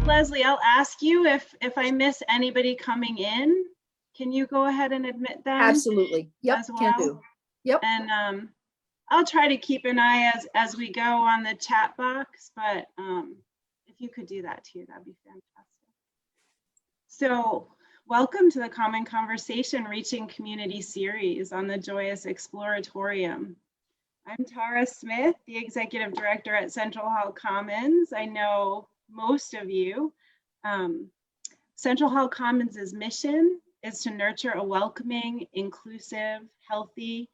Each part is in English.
Leslie, I'll ask you if I miss anybody coming in, can you go ahead and admit them? Absolutely. Yep, as well? can do. Yep. And I'll try to keep an eye as we go on the chat box, but if you could do that too, that'd be fantastic. So welcome to the Common Conversation Reaching Community series on the Joyous Exploratorium. I'm Tara Smith, the Executive Director at Central Hall Commons. I know most of you. Central Hall Commons' mission is to nurture a welcoming, inclusive, healthy,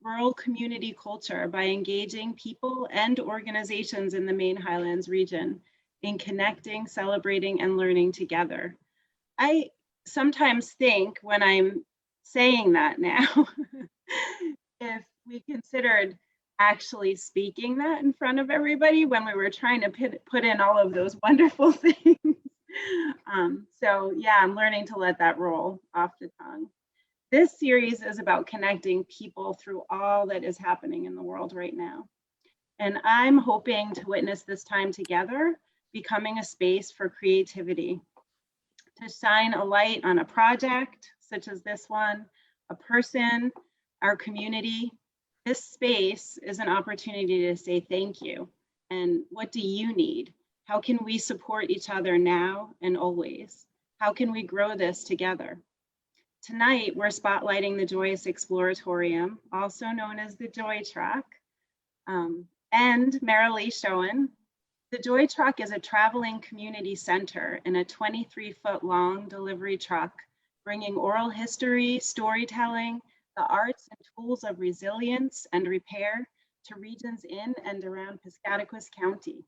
rural community culture by engaging people and organizations in the Maine Highlands region in connecting, celebrating, and learning together. I sometimes think when I'm saying that now, if we considered actually speaking that in front of everybody when we were trying to put in all of those wonderful things. So yeah, I'm learning to let that roll off the tongue. This series is about connecting people through all that is happening in the world right now. And I'm hoping to witness this time together, becoming a space for creativity, to shine a light on a project such as this one, a person, our community. This space is an opportunity to say thank you. And what do you need? How can we support each other now and always? How can we grow this together? Tonight, we're spotlighting the Joyous Exploratorium, also known as the Joy Truck, and Merrilee Schoen. The Joy Truck is a traveling community center in a 23-foot long delivery truck, bringing oral history, storytelling, the arts and tools of resilience and repair to regions in and around Piscataquis County.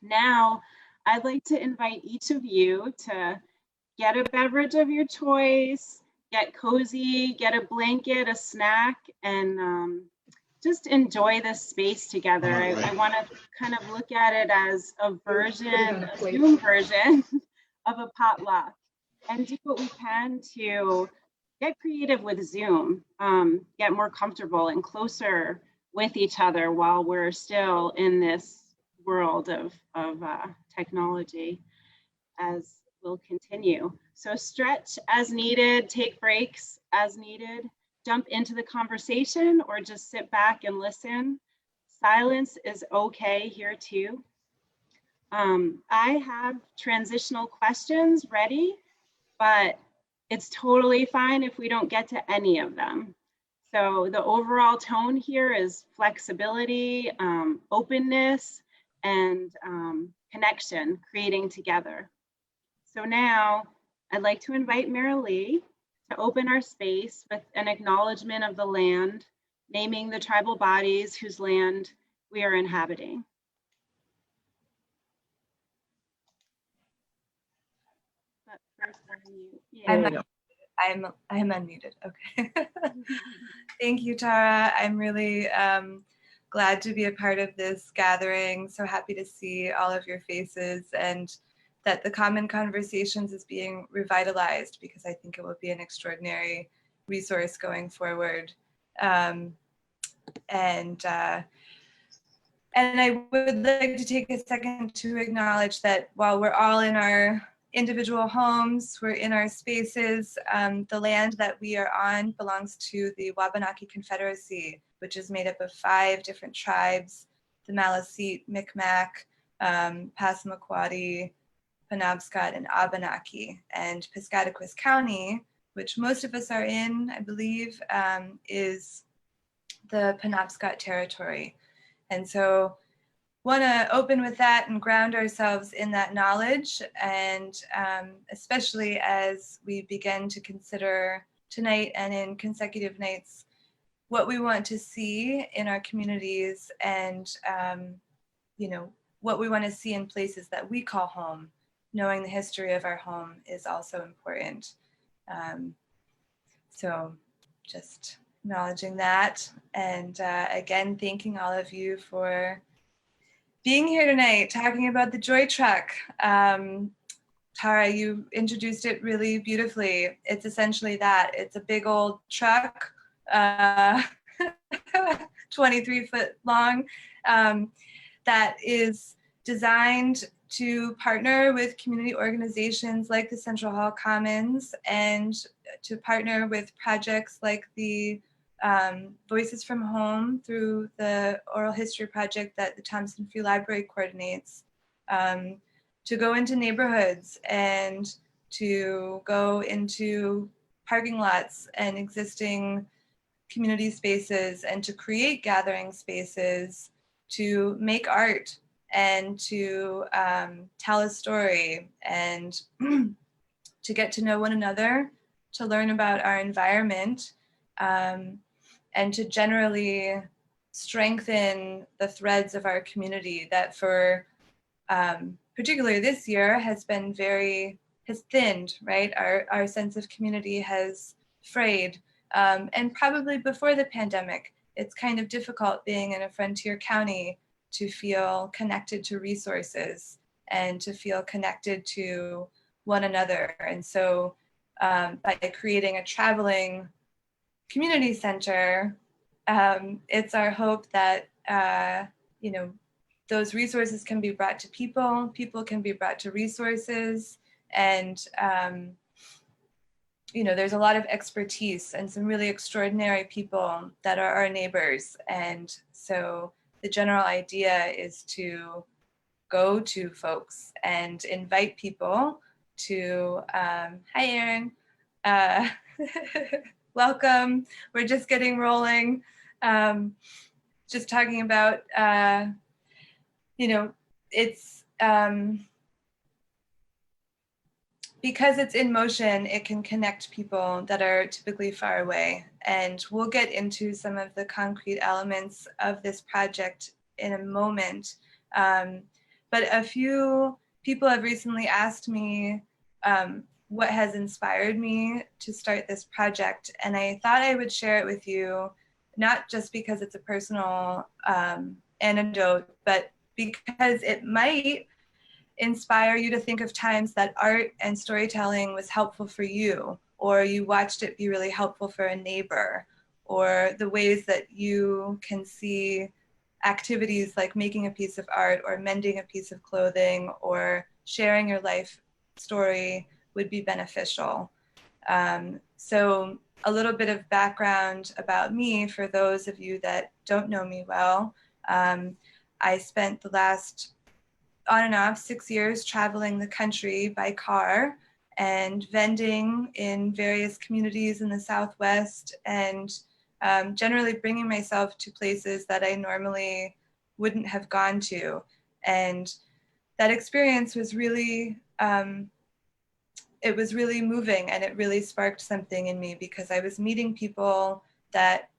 Now, I'd like to invite each of you to get a beverage of your choice, get cozy, get a blanket, a snack, and just enjoy this space together. I want to kind of look at it as a Zoom version of a potluck, and do what we can to get creative with Zoom, get more comfortable and closer with each other while we're still in this world of technology as we'll continue. So stretch as needed, take breaks as needed, jump into the conversation or just sit back and listen. Silence is okay here too. I have transitional questions ready, but it's totally fine if we don't get to any of them. So the overall tone here is flexibility, openness, and connection, creating together. So now I'd like to invite Merrilee to open our space with an acknowledgement of the land, naming the tribal bodies whose land we are inhabiting. But first, I'm unmuted. Okay. Thank you, Tara. I'm really glad to be a part of this gathering. So happy to see all of your faces and that the Common Conversations is being revitalized, because I think it will be an extraordinary resource going forward. And I would like to take a second to acknowledge that while we're all in our individual homes, we're in our spaces, the land that we are on belongs to the Wabanaki Confederacy, which is made up of 5 different tribes: the Maliseet, Micmac, Passamaquoddy, Penobscot, and Abenaki. And Piscataquis County, which most of us are in, I believe, is the Penobscot territory. And so want to open with that and ground ourselves in that knowledge, and especially as we begin to consider tonight and in consecutive nights what we want to see in our communities, and what we want to see in places that we call home. Knowing the history of our home is also important. So just acknowledging that, and again, thanking all of you for being here tonight, talking about the Joy Truck. Tara, you introduced it really beautifully. It's essentially that. It's a big old truck, 23 foot long, that is designed to partner with community organizations like the Central Hall Commons and to partner with projects like the Voices from Home through the oral history project that the Thompson Free Library coordinates, to go into neighborhoods and to go into parking lots and existing community spaces and to create gathering spaces, to make art and to tell a story and to get to know one another, to learn about our environment, and to generally strengthen the threads of our community that for particularly this year has thinned, right? Our sense of community has frayed. And probably before the pandemic, it's kind of difficult being in a frontier county to feel connected to resources and to feel connected to one another. And so by creating a traveling community center, it's our hope that, those resources can be brought to people, people can be brought to resources, and there's a lot of expertise and some really extraordinary people that are our neighbors. And so the general idea is to go to folks and invite people to, hi Erin, welcome, we're just getting rolling. Just talking about, it's, because it's in motion, it can connect people that are typically far away. And we'll get into some of the concrete elements of this project in a moment. But a few people have recently asked me what has inspired me to start this project. And I thought I would share it with you, not just because it's a personal anecdote, but because it might inspire you to think of times that art and storytelling was helpful for you, or you watched it be really helpful for a neighbor, or the ways that you can see activities like making a piece of art or mending a piece of clothing or sharing your life story would be beneficial. So a little bit of background about me for those of you that don't know me well. I spent the last on and off 6 years traveling the country by car and vending in various communities in the Southwest, and generally bringing myself to places that I normally wouldn't have gone to. And that experience was really, it was really moving, and it really sparked something in me because I was meeting people that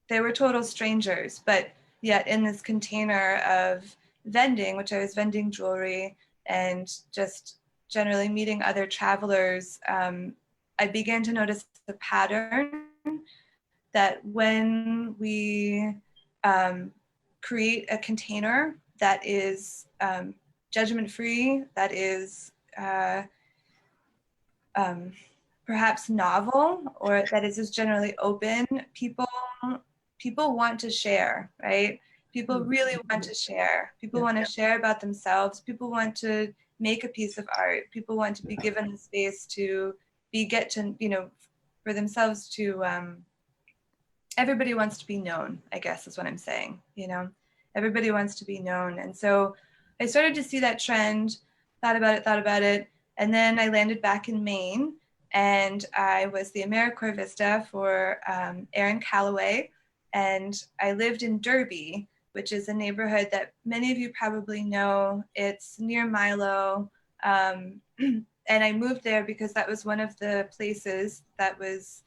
they were total strangers, but yet in this container of vending, which I was vending jewelry and just generally meeting other travelers, I began to notice the pattern that when we create a container that is judgment-free, that is perhaps novel, or that is just generally open, people want to share, right? People really want to share. People want to share about themselves. People want to make a piece of art. People want to be given the space to for themselves to, everybody wants to be known, I guess is what I'm saying, everybody wants to be known. And so I started to see that trend, thought about it. And then I landed back in Maine, and I was the AmeriCorps Vista for Erin Calloway. And I lived in Derby, which is a neighborhood that many of you probably know. It's near Milo. And I moved there because that was one of the places that was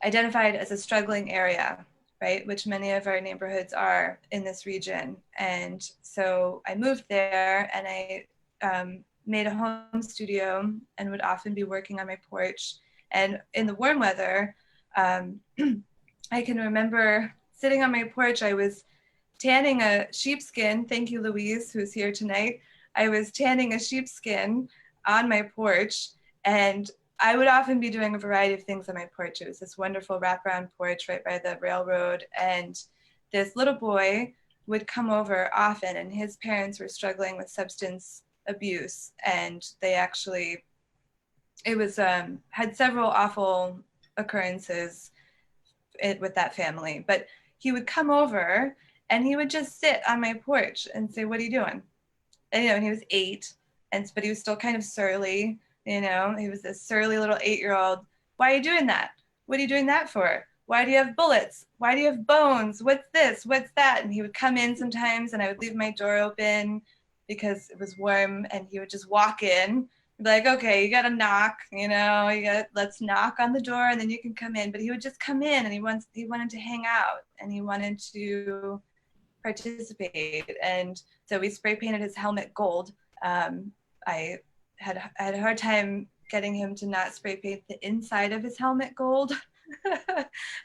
identified as a struggling area, right? Which many of our neighborhoods are in this region. And so I moved there, and I made a home studio and would often be working on my porch. And in the warm weather, I can remember sitting on my porch. I was tanning a sheepskin. Thank you, Louise, who's here tonight. I was tanning a sheepskin on my porch, and I would often be doing a variety of things on my porch. It was this wonderful wraparound porch right by the railroad. And this little boy would come over often, and his parents were struggling with substance abuse, and they actually, it was had several awful occurrences with that family. But he would come over and he would just sit on my porch and say, "What are you doing?" And, and he was 8, but he was still kind of surly. He was this surly little 8-year-old. "Why are you doing that? What are you doing that for? Why do you have bullets? Why do you have bones? What's this? What's that?" And he would come in sometimes, and I would leave my door open because it was warm, and he would just walk in. Be like, "Okay, you gotta knock, let's knock on the door and then you can come in." But he would just come in, and he wanted to hang out, and he wanted to participate. And so we spray painted his helmet gold. I had a hard time getting him to not spray paint the inside of his helmet gold.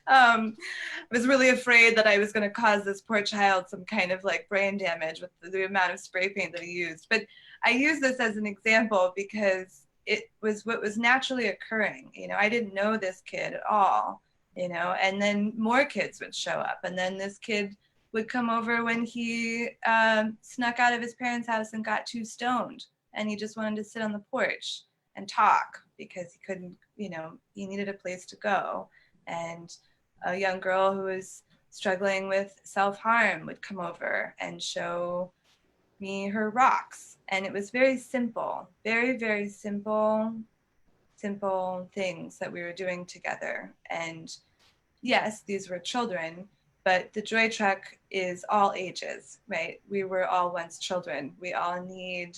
I was really afraid that I was going to cause this poor child some kind of like brain damage with the amount of spray paint that he used. But I use this as an example because it was what was naturally occurring. I didn't know this kid at all, and then more kids would show up. And then this kid would come over when he snuck out of his parents' house and got too stoned, and he just wanted to sit on the porch and talk because he couldn't, he needed a place to go. And a young girl who was struggling with self-harm would come over and show me her rocks. And it was very simple, very, very simple things that we were doing together. And yes, these were children, but the Joy Truck is all ages, right? We were all once children. We all need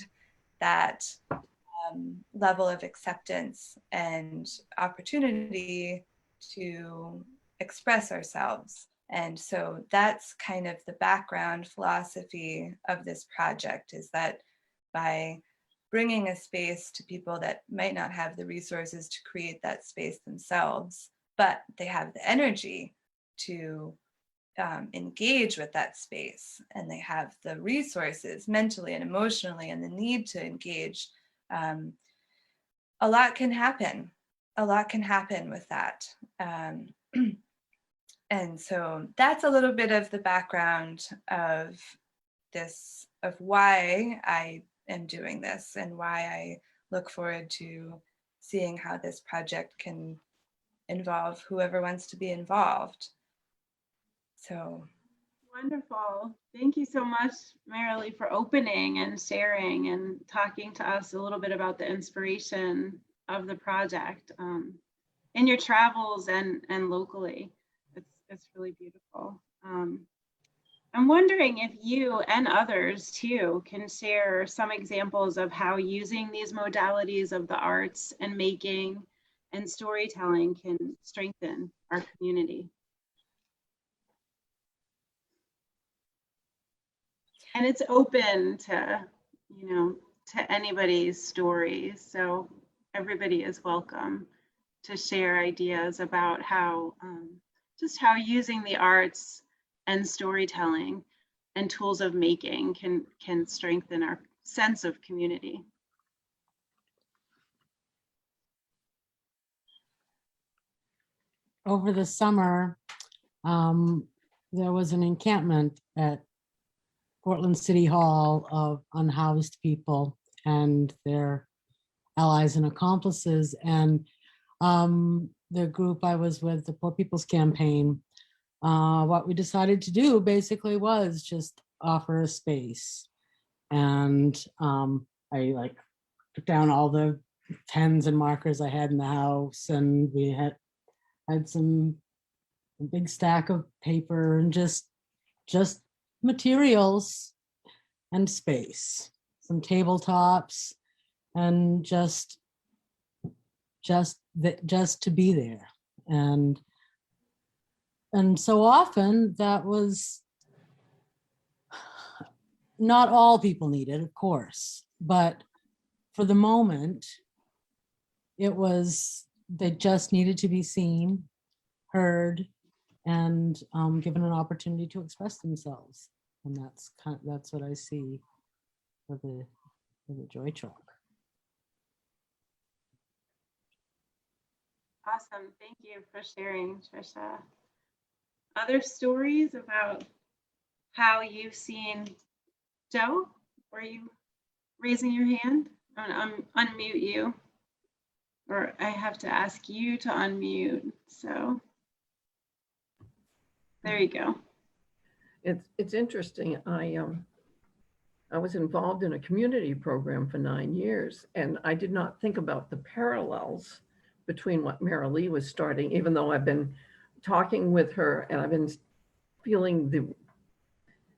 that level of acceptance and opportunity to express ourselves. And so that's kind of the background philosophy of this project, is that by bringing a space to people that might not have the resources to create that space themselves, but they have the energy to engage with that space, and they have the resources mentally and emotionally and the need to engage, a lot can happen. A lot can happen with that. And so that's a little bit of the background of this, of why I am doing this and why I look forward to seeing how this project can involve whoever wants to be involved. So wonderful. Thank you so much, Merrilee, for opening and sharing and talking to us a little bit about the inspiration of the project in your travels and locally. It's really beautiful. I'm wondering if you and others too can share some examples of how using these modalities of the arts and making and storytelling can strengthen our community. And it's open to, to anybody's stories. So everybody is welcome to share ideas about how, just how using the arts and storytelling and tools of making can strengthen our sense of community. Over the summer, there was an encampment at Portland City Hall of unhoused people and their allies and accomplices. And the group I was with, the Poor People's Campaign, what we decided to do basically was just offer a space. And I took down all the pens and markers I had in the house, and we had some big stack of paper and just materials and space, some tabletops, and just to be there. And so often that was not all people needed, of course, but for the moment it was, they just needed to be seen, heard, and given an opportunity to express themselves. And that's what I see for the Joy Truck. Awesome. Thank you for sharing, Trisha. other stories about how you've seen Joe? Were you raising your hand? I'm unmute you, or I have to ask you to unmute. So there you go. It's interesting. I was involved in a community program for 9 years, and I did not think about the parallels between what Merrilee was starting, even though I've been talking with her and I've been feeling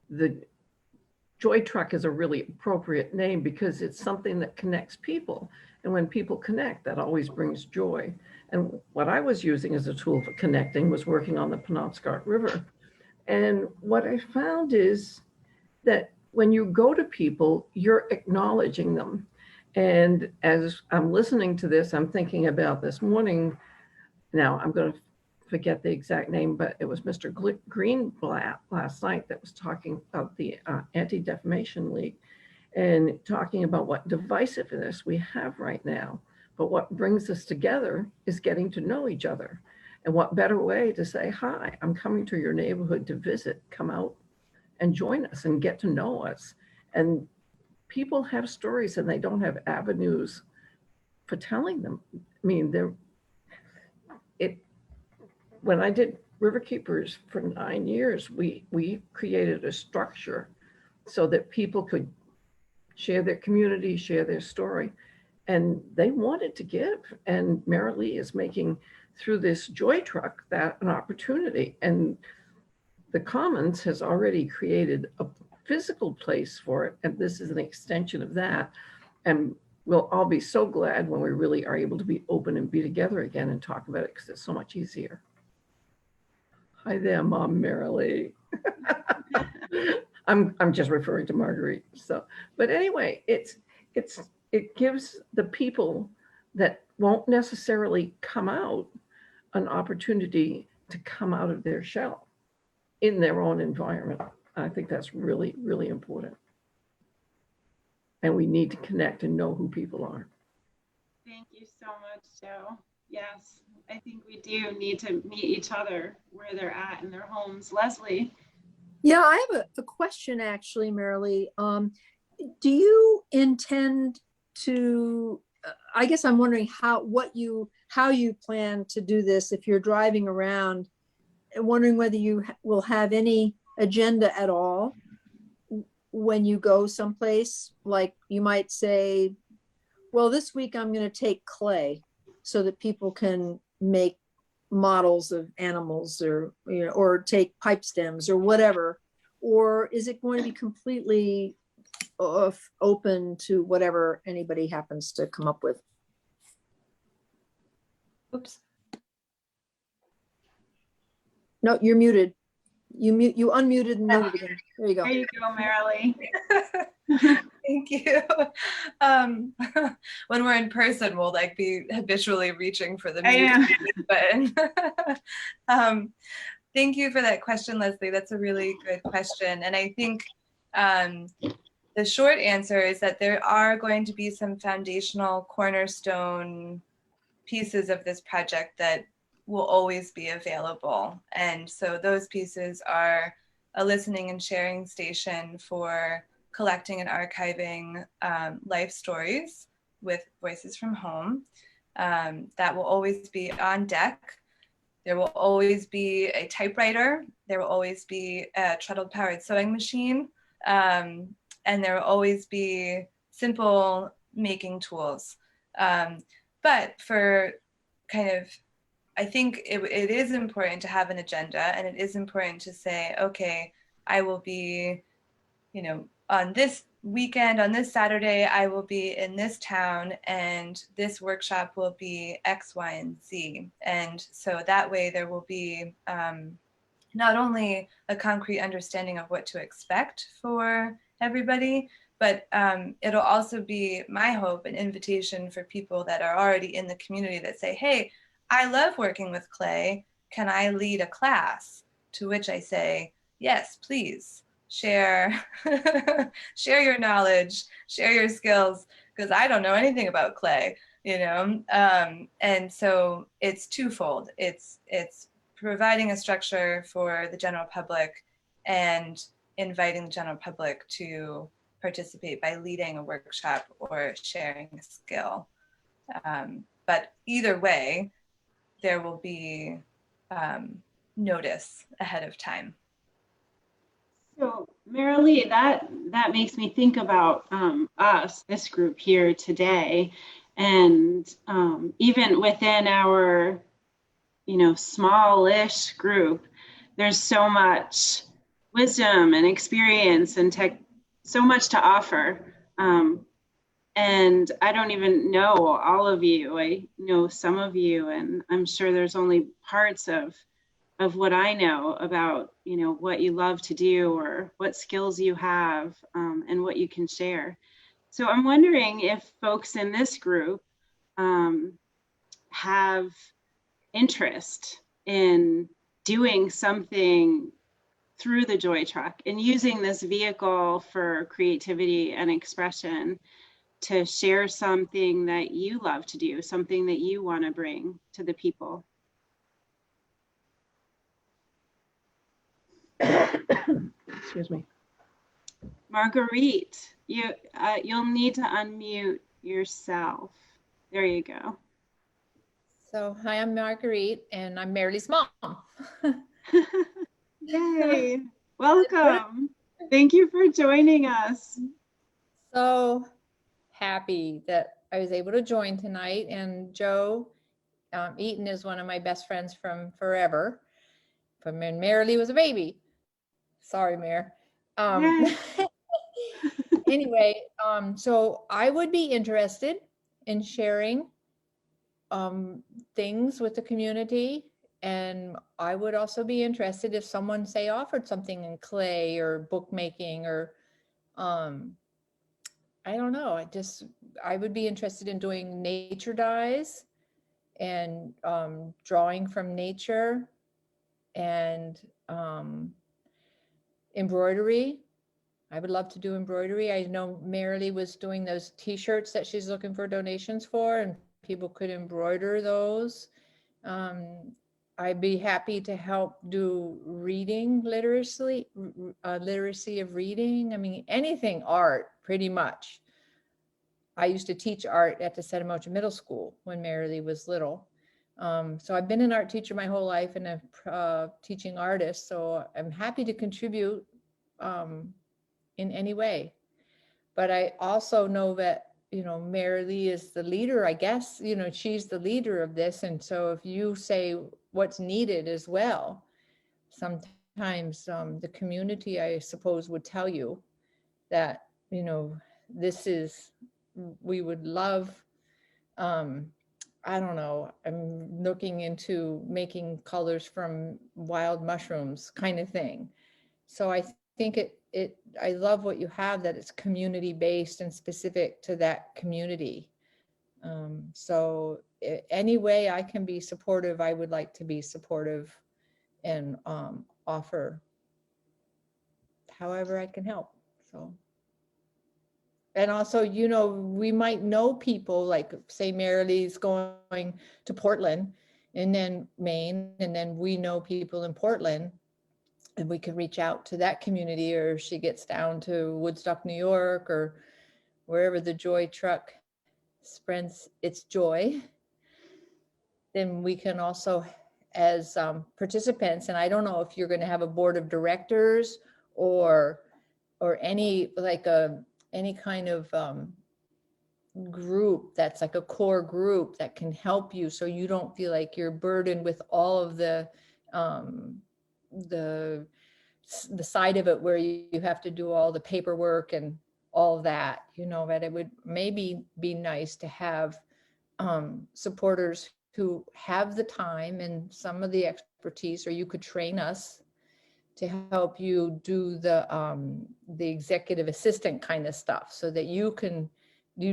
the Joy Truck is a really appropriate name because it's something that connects people. And when people connect, that always brings joy. And what I was using as a tool for connecting was working on the Penobscot River. And what I found is that when you go to people, you're acknowledging them. And as I'm listening to this, I'm thinking about this morning. Now I'm going to forget the exact name, but it was Mr. Greenblatt last night that was talking about the Anti-Defamation League and talking about what divisiveness we have right now. But what brings us together is getting to know each other. And what better way to say, hi, I'm coming to your neighborhood to visit, come out and join us and get to know us. And people have stories and they don't have avenues for telling them. I mean, when I did Riverkeepers for 9 years, we created a structure so that people could share their community, share their story. And they wanted to give. And Merrilee is making, through this Joy Truck, that an opportunity. And the Commons has already created a physical place for it. And this is an extension of that. And we'll all be so glad when we really are able to be open and be together again and talk about it because it's so much easier. Hi there, Mom Merrilee. I'm just referring to Marguerite. So, but anyway, it gives the people that won't necessarily come out an opportunity to come out of their shell in their own environment. I think that's really, really important. And we need to connect and know who people are. Thank you so much, Joe. Yes, I think we do need to meet each other where they're at in their homes. Leslie. Yeah, I have a question actually, Merrilee. Do you intend to, I guess I'm wondering how you plan to do this if you're driving around, and wondering whether you will have any agenda at all when you go someplace. Like you might say, well, this week I'm going to take clay so that people can make models of animals, or or take pipe stems or whatever. Or is it going to be completely open to whatever anybody happens to come up with? Oops. No, you're muted. You unmuted and muted again. There you go. There you go, Merrilee. Thank you. When we're in person, we'll like be habitually reaching for the mute button. Thank you for that question, Leslie. That's a really good question. And I think the short answer is that there are going to be some foundational cornerstone pieces of this project that will always be available. And so those pieces are a listening and sharing station for collecting and archiving life stories with voices from home. That will always be on deck. There will always be a typewriter. There will always be a treadle-powered sewing machine. And there will always be simple making tools. But for kind of, I think it is important to have an agenda, and it is important to say, okay, I will be, on this weekend, on this Saturday, I will be in this town, and this workshop will be X, Y, and Z. And so that way there will be not only a concrete understanding of what to expect for everybody, but it'll also be, my hope, an invitation for people that are already in the community that say, hey, I love working with clay. Can I lead a class? To which I say, yes, please share, share your knowledge, share your skills, because I don't know anything about clay, And so it's twofold. It's providing a structure for the general public and inviting the general public to participate by leading a workshop or sharing a skill. But either way, there will be notice ahead of time. So Merrilee, that makes me think about us, this group here today, and even within our, smallish group, there's so much wisdom and experience and so much to offer. And I don't even know all of you. I know some of you, and I'm sure there's only parts of what I know about, what you love to do or what skills you have, and what you can share. So I'm wondering if folks in this group have interest in doing something through the Joy Truck and using this vehicle for creativity and expression to share something that you love to do, something that you want to bring to the people. Excuse me. Marguerite, you'll need to unmute yourself. There you go. So, hi, I'm Marguerite, and I'm Merrilee's mom. Yay, welcome. Thank you for joining us. So happy that I was able to join tonight. And Joe Eaton is one of my best friends from forever, from when Merrilee was a baby. Sorry, Mare. Anyway, so I would be interested in sharing things with the community. And I would also be interested if someone, say, offered something in clay or bookmaking or, I don't know. I would be interested in doing nature dyes and drawing from nature and embroidery. I would love to do embroidery. I know Merrilee was doing those t-shirts that she's looking for donations for, and people could embroider those. I'd be happy to help do reading literacy of reading. I mean, anything art, pretty much. I used to teach art at the Setamocha Middle School when Merrilee was little. So I've been an art teacher my whole life and a teaching artist. So I'm happy to contribute in any way. But I also know that, Merrilee is the leader, I guess, she's the leader of this. And so if you say what's needed as well, sometimes the community, I suppose, would tell you that, we would love, I don't know, I'm looking into making colors from wild mushrooms kind of thing. So I think I love what you have, that it's community based and specific to that community. So any way I can be supportive, I would like to be supportive and offer however I can help. So. And also, we might know people, like say Merrilee's going to Portland and then Maine, and then we know people in Portland, and we can reach out to that community, or she gets down to Woodstock, New York, or wherever the Joy Truck spreads its joy. Then we can also, as participants, and I don't know if you're going to have a board of directors or any any kind of group that's like a core group that can help you, so you don't feel like you're burdened with all of the side of it where you have to do all the paperwork and all that, but it would maybe be nice to have supporters who have the time and some of the expertise, or you could train us to help you do the executive assistant kind of stuff, so that you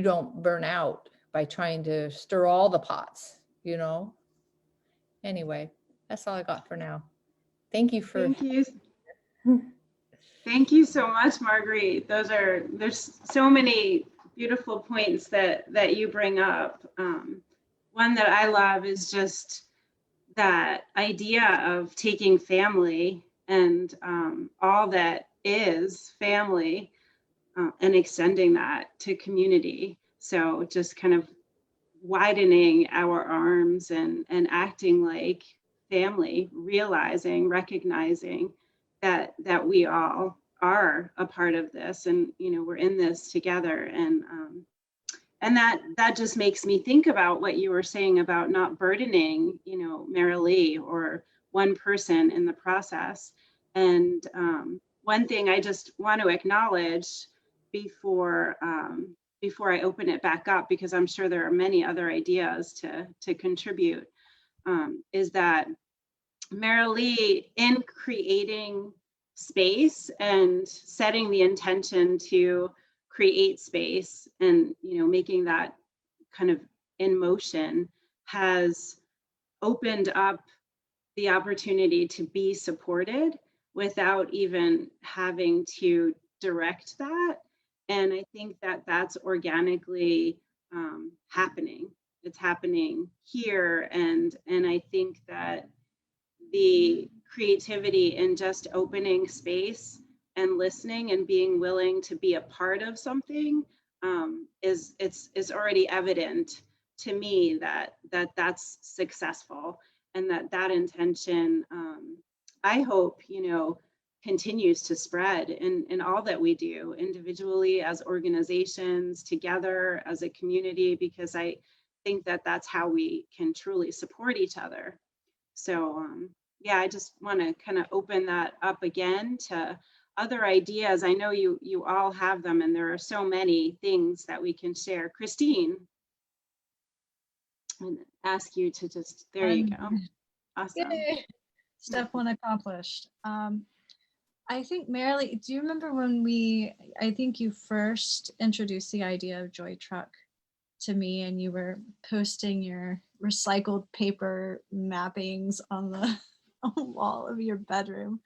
don't burn out by trying to stir all the pots, Anyway, that's all I got for now. Thank you for. Thank you. Thank you so much, Marguerite. There's so many beautiful points that you bring up. One that I love is just that idea of taking family and all that is family and extending that to community. So just kind of widening our arms and acting like family, realizing, recognizing that we all are a part of this, and we're in this together, and that just makes me think about what you were saying about not burdening, Merrilee or one person in the process. And one thing I just want to acknowledge before before I open it back up, because I'm sure there are many other ideas to contribute, is that Merrilee, in creating space and setting the intention to create space and making that kind of in motion, has opened up the opportunity to be supported without even having to direct that. And I think that that's organically happening. It's happening here, and I think that the creativity in just opening space and listening and being willing to be a part of something is already evident to me that that's successful, and that intention, I hope, continues to spread in all that we do, individually, as organizations, together as a community, because I think that that's how we can truly support each other. So yeah, I just want to kind of open that up again to other ideas. I know you all have them, and there are so many things that we can share. Christine, and ask you to just, there you go. Awesome. Yay. Step one accomplished. I think, Merrilee, do you remember when I think you first introduced the idea of Joy Truck to me, and you were posting your recycled paper mappings on the wall of your bedroom.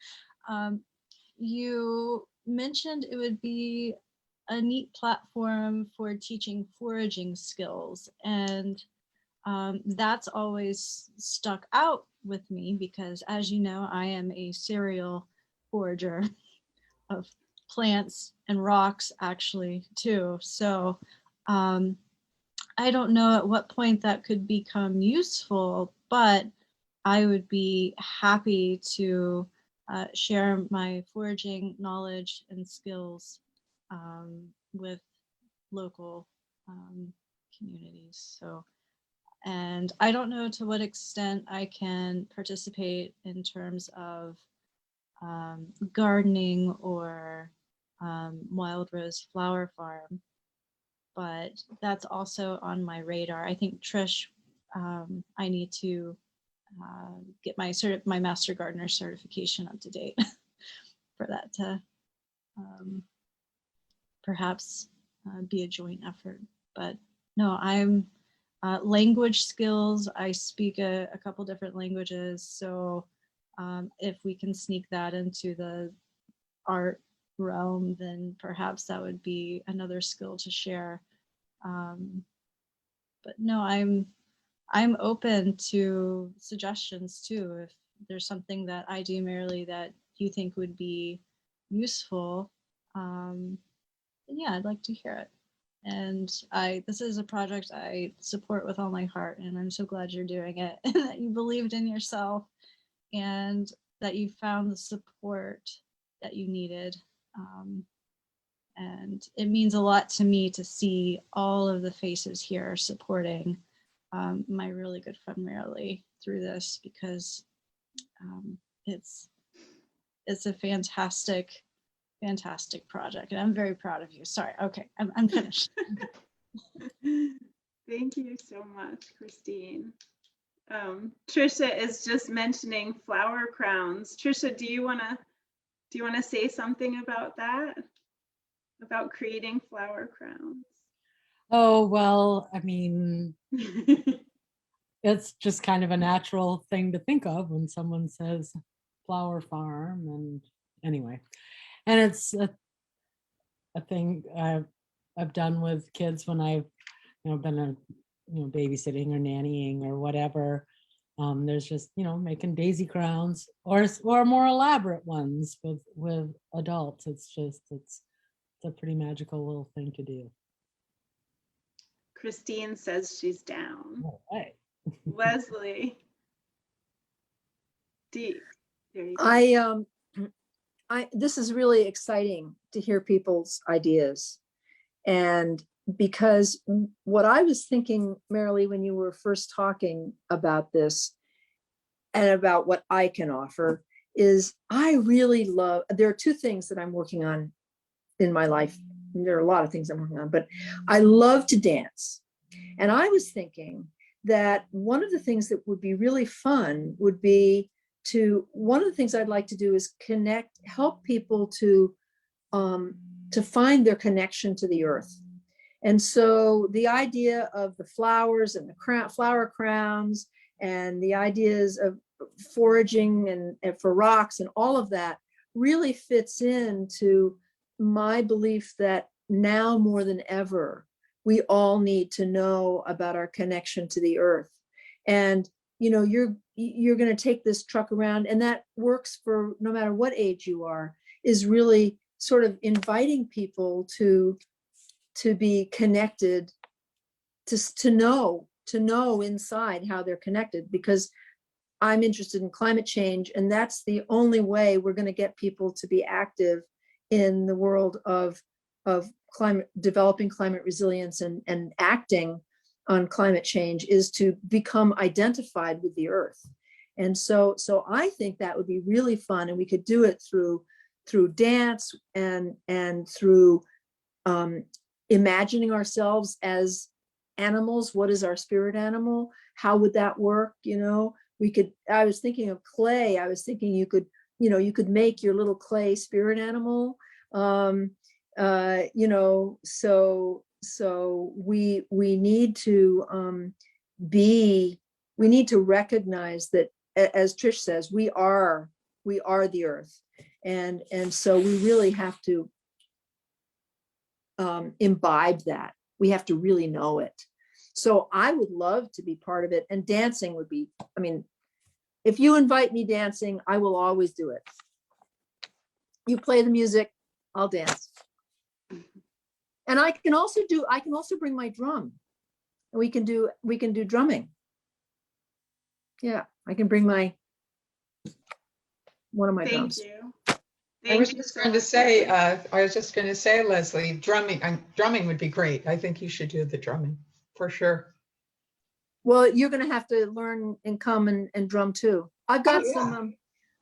You mentioned it would be a neat platform for teaching foraging skills, and that's always stuck out with me because, as you know, I am a serial forager of plants and rocks, actually, too. So I don't know at what point that could become useful, but I would be happy to share my foraging knowledge and skills with local communities. So, and I don't know to what extent I can participate in terms of gardening or wild rose flower farm, but that's also on my radar. I think Trish, I need to get my master gardener certification up to date for that to perhaps be a joint effort. But no, I'm language skills. I speak a couple different languages, so if we can sneak that into the art realm, then perhaps that would be another skill to share. But no, I'm open to suggestions too. If there's something that I do, Merrilee, that you think would be useful, then yeah, I'd like to hear it. And this is a project I support with all my heart, and I'm so glad you're doing it, and that you believed in yourself, and that you found the support that you needed. And it means a lot to me to see all of the faces here supporting my really good friend Merrilee through this, because it's a fantastic project, and I'm very proud of you. Sorry, okay, I'm finished. Thank you so much, Christine. Trisha is just mentioning flower crowns. Trisha, do you want to say something about that? About creating flower crowns? Oh, well, I mean, it's just kind of a natural thing to think of when someone says flower farm, and anyway, and it's a thing I've done with kids when I've been babysitting or nannying or whatever. There's just, making daisy crowns or more elaborate ones with adults. It's a pretty magical little thing to do. Christine says she's down. All right. Leslie. There you go. This is really exciting to hear people's ideas. And because what I was thinking, Merrilee, when you were first talking about this and about what I can offer, is I really love, there are two things that I'm working on in my life. There are a lot of things I'm working on, but I love to dance. And I was thinking that one of the things that would be really fun would be one of the things I'd like to do is help people to find their connection to the earth. And so the idea of the flowers and the flower crowns and the ideas of foraging and for rocks and all of that really fits into my belief that now more than ever, we all need to know about our connection to the earth. And you're going to take this truck around, and that works for no matter what age you are, is really sort of inviting people to be connected, to know inside how they're connected, because I'm interested in climate change, and that's the only way we're going to get people to be active in the world of developing climate resilience and acting on climate change, is to become identified with the earth. And so I think that would be really fun, and we could do it through dance and through imagining ourselves as animals. What is our spirit animal? How would that work? I was thinking of clay. I was thinking you could make your little clay spirit animal. So we need to recognize that, as Trish says, we are the earth, and so we really have to imbibe that. We have to really know it. So I would love to be part of it, and dancing would be, if you invite me dancing, I will always do it. You play the music, I'll dance. And I can also bring my drum, and we can do drumming. Yeah, I can bring one of my drums. Thank you. I was just going to say, Leslie, drumming would be great. I think you should do the drumming for sure. Well, you're going to have to learn and come and drum too. I've got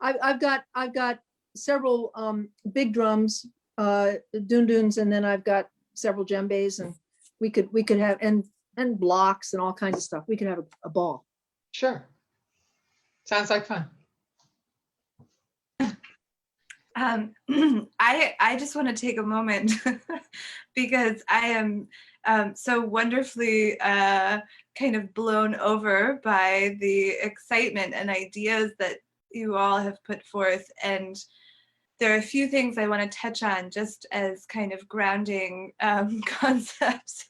I've got several big drums, dunduns, and then I've got several djembes, and we could have and blocks and all kinds of stuff. We could have a ball. Sure. Sounds like fun. I just want to take a moment because I am so wonderfully kind of blown over by the excitement and ideas that you all have put forth. And there are a few things I want to touch on just as kind of grounding concepts.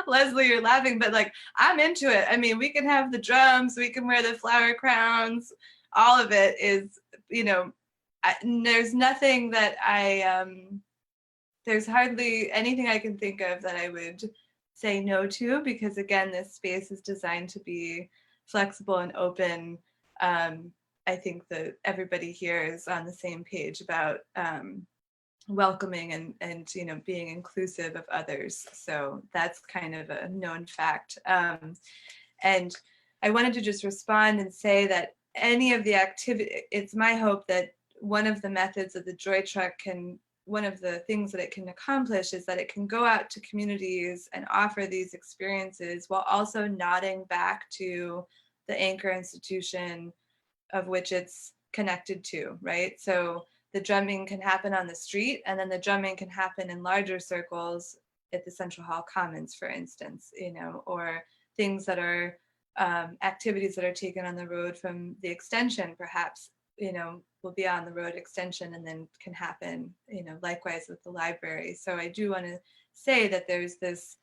Leslie, you're laughing, but I'm into it. We can have the drums, we can wear the flower crowns, all of it is, there's nothing that there's hardly anything I can think of that I would say no to, because again, this space is designed to be flexible and open. I think that everybody here is on the same page about welcoming and being inclusive of others. So that's kind of a known fact. And I wanted to just respond and say that any of the activity, it's my hope that one of the methods of the Joy Truck one of the things that it can accomplish is that it can go out to communities and offer these experiences while also nodding back to the anchor institution of which it's connected to, right? So the drumming can happen on the street, and then the drumming can happen in larger circles at the Central Hall Commons, for instance, or things that are activities that are taken on the road from the extension, perhaps, will be on the road extension and then can happen, likewise with the library. So I do want to say that there's this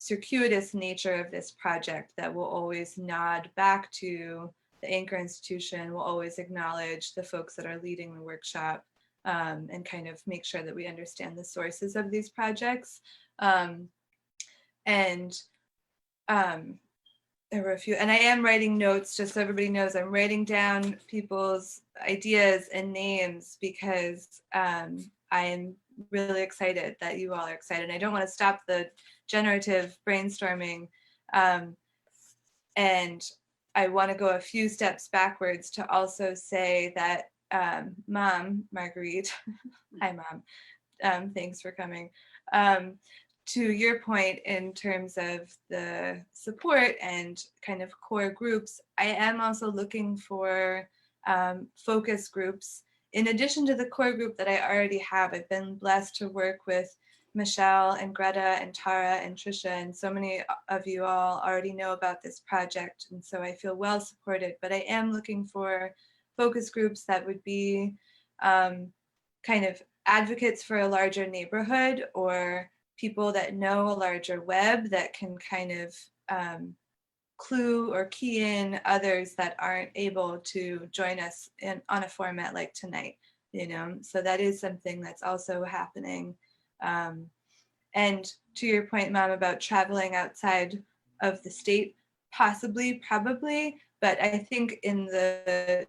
circuitous nature of this project that will always nod back to the anchor institution, will always acknowledge the folks that are leading the workshop, and kind of make sure that we understand the sources of these projects. There were a few, and I am writing notes, just so everybody knows, I'm writing down people's ideas and names because I am really excited that you all are excited. And I don't want to stop the generative brainstorming. And I want to go a few steps backwards to also say that Mom, Marguerite, hi Mom, thanks for coming. To your point in terms of the support and kind of core groups, I am also looking for focus groups. In addition to the core group that I already have, I've been blessed to work with Michelle and Greta and Tara and Trisha, and so many of you all already know about this project, and so I feel well supported, but I am looking for focus groups that would be kind of advocates for a larger neighborhood, or people that know a larger web that can kind of clue or key in others that aren't able to join us on a format like tonight, you know? So that is something that's also happening. And to your point, Mom, about traveling outside of the state, possibly, probably, but I think in the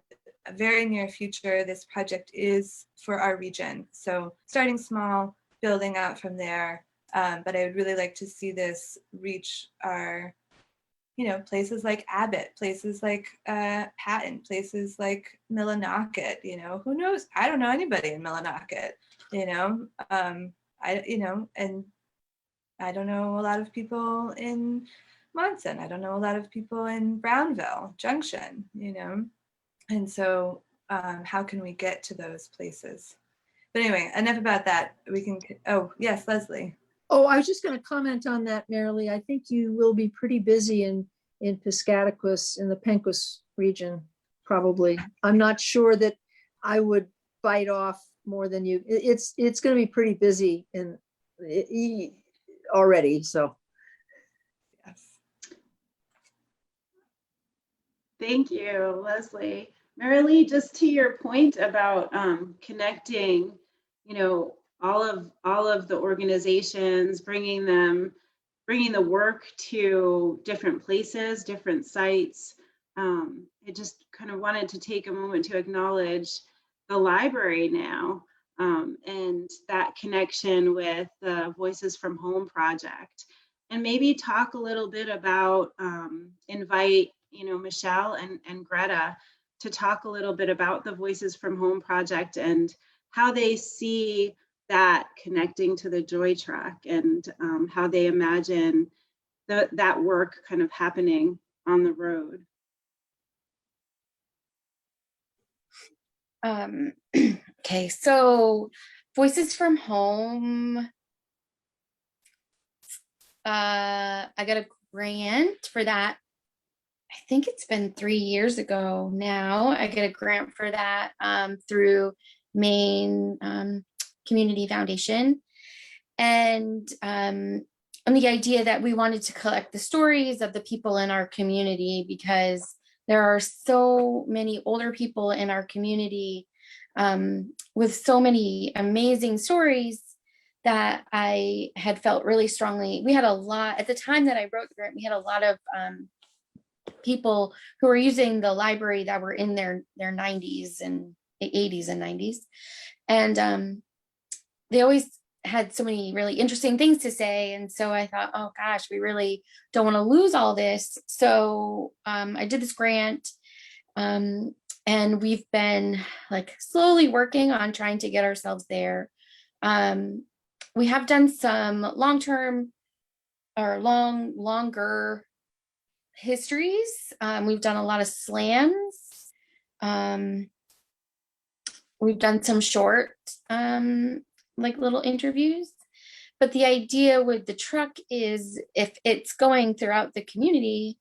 very near future, this project is for our region. So starting small, building out from there. But I would really like to see this reach our, you know, places like Abbott, places like Patton, places like Millinocket, you know, who knows? I don't know anybody in Millinocket, you know, and I don't know a lot of people in Monson. I don't know a lot of people in Brownville Junction, you know, and so how can we get to those places? But anyway, enough about that. We can, oh, yes, Leslie. Oh, I was just going to comment on that, Merrilee. I think you will be pretty busy in Piscataquis, in the Penquis region, probably. I'm not sure that I would bite off more than you. It's going to be pretty busy already, so. Yes. Thank you, Leslie. Merrilee, just to your point about connecting, you know, all of the organizations, bringing the work to different places, different sites. I just kind of wanted to take a moment to acknowledge the library now, and that connection with the Voices from Home project, and maybe talk a little bit about, invite, you know, Michelle and Greta to talk a little bit about the Voices from Home project and how they see that connecting to the Joy Track, and how they imagine that work kind of happening on the road. Okay, so Voices from Home, I got a grant for that. I think it's been 3 years ago now. I get a grant for that through Maine Community Foundation. And the idea that we wanted to collect the stories of the people in our community, because there are so many older people in our community with so many amazing stories that I had felt really strongly. We had a lot, at the time that I wrote the grant, we had a lot of people who were using the library that were in their 90s and 80s and 90s. And they always had so many really interesting things to say. And so I thought, oh gosh, we really don't want to lose all this. So I did this grant, and we've been like slowly working on trying to get ourselves there. We have done some long-term or longer histories. We've done a lot of slams. We've done some short, like little interviews. But the idea with the truck is, if it's going throughout the community,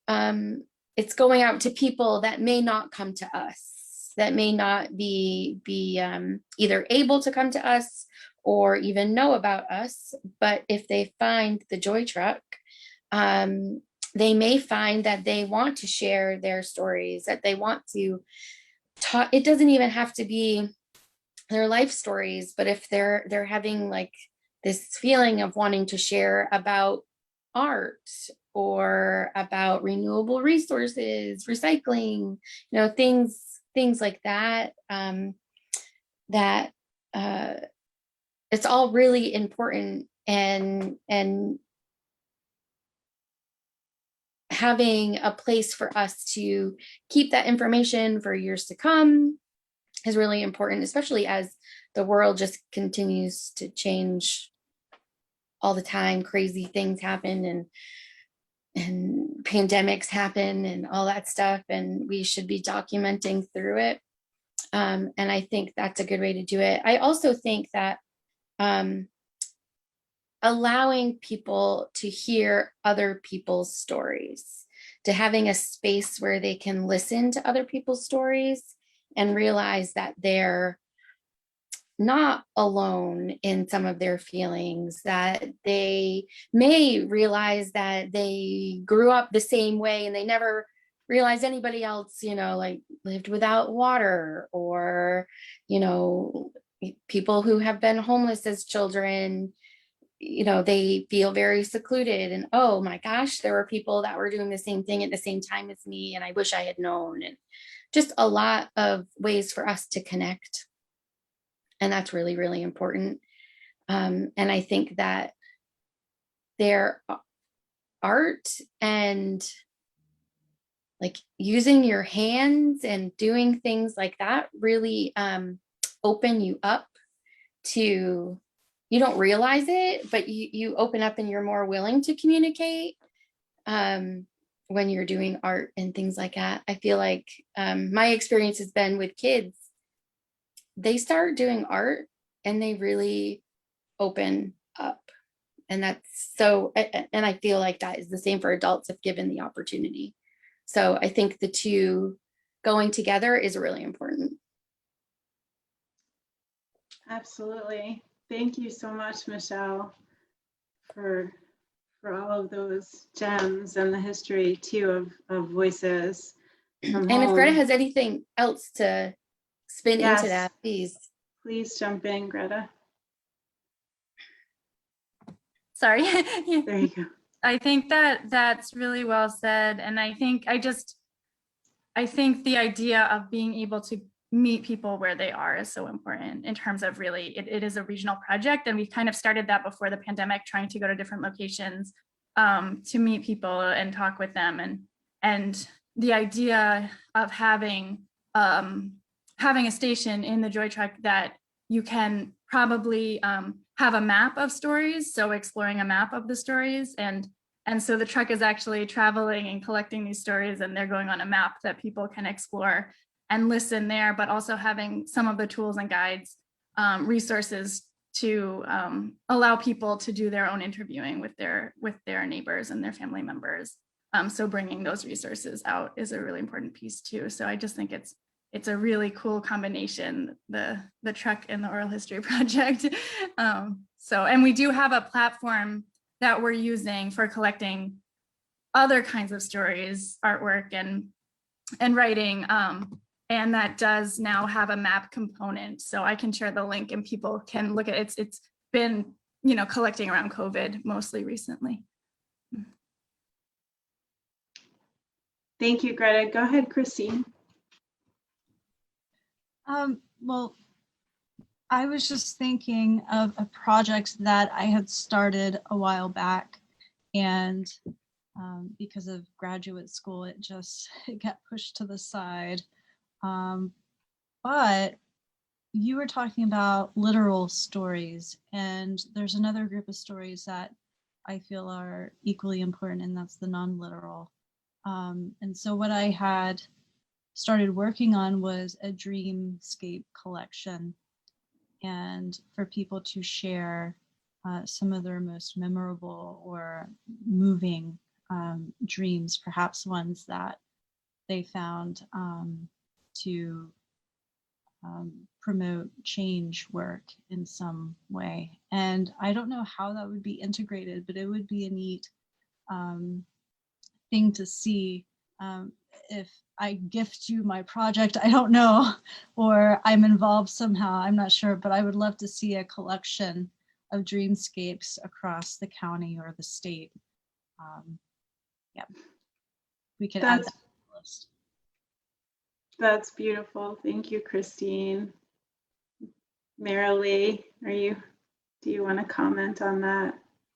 it's going out to people that may not come to us, that may not be either able to come to us or even know about us. But if they find the Joy Truck, they may find that they want to share their stories, that they want to talk. It doesn't even have to be their life stories, but if they're having like this feeling of wanting to share about art or about renewable resources, recycling, things like that, that it's all really important, and having a place for us to keep that information for years to come is really important, especially as the world just continues to change all the time. Crazy things happen, and pandemics happen and all that stuff, and we should be documenting through it. And I think that's a good way to do it. I also think that allowing people to hear other people's stories, to having a space where they can listen to other people's stories and realize that they're not alone in some of their feelings, that they may realize that they grew up the same way and they never realized anybody else, like lived without water, or, people who have been homeless as children, they feel very secluded, and oh my gosh, there were people that were doing the same thing at the same time as me, and I wish I had known. And just a lot of ways for us to connect. And that's really, really important. And I think that their art and like using your hands and doing things like that really open you up to, you don't realize it, but you open up and you're more willing to communicate when you're doing art and things like that. I feel like my experience has been with kids. They start doing art and they really open up. And that's so, and I feel like that is the same for adults if given the opportunity. So I think the two going together is really important. Absolutely. Thank you so much, Michelle, for all of those gems and the history too of voices from And if Greta home. has anything else to spin into that, please. Please jump in, Greta. Sorry. There you go. I think that's really well said. And I think the idea of being able to meet people where they are is so important in terms of really, it is a regional project. And we kind of started that before the pandemic, trying to go to different locations to meet people and talk with them. And the idea of having a station in the Joy Truck that you can probably have a map of stories. So exploring a map of the stories. And so the truck is actually traveling and collecting these stories, and they're going on a map that people can explore and listen there, but also having some of the tools and guides, resources to allow people to do their own interviewing with their neighbors and their family members. So bringing those resources out is a really important piece too. So I just think it's a really cool combination, the truck and the Oral History Project. And we do have a platform that we're using for collecting other kinds of stories, artwork, and writing. And that does now have a map component. So I can share the link and people can look at it. It's been, collecting around COVID mostly recently. Thank you, Greta. Go ahead, Christine. Well, I was just thinking of a project that I had started a while back, and because of graduate school, it got pushed to the side. But you were talking about literal stories, and there's another group of stories that I feel are equally important, and that's the non-literal. And so what I had started working on was a Dreamscape collection, and for people to share some of their most memorable or moving dreams, perhaps ones that they found to promote change work in some way. And I don't know how that would be integrated, but it would be a neat thing to see. If I gift you my project, I don't know, or I'm involved somehow, I'm not sure, but I would love to see a collection of dreamscapes across the county or the state. Yeah, we could add that to the list. That's beautiful. Thank you, Christine. Merrilee, do you want to comment on that?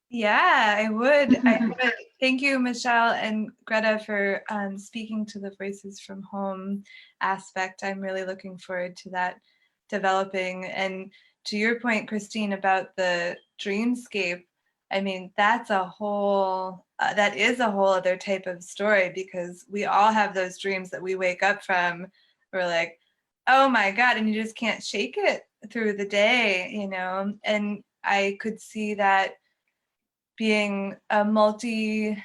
Yeah, I would. Thank you, Michelle and Greta, for speaking to the Voices from Home aspect. I'm really looking forward to that developing. And to your point, Christine, about the dreamscape, I mean, that's a whole, that is a whole other type of story, because we all have those dreams that we wake up from. We're like, oh my God, and you just can't shake it through the day, you know? And I could see that being a multimedia,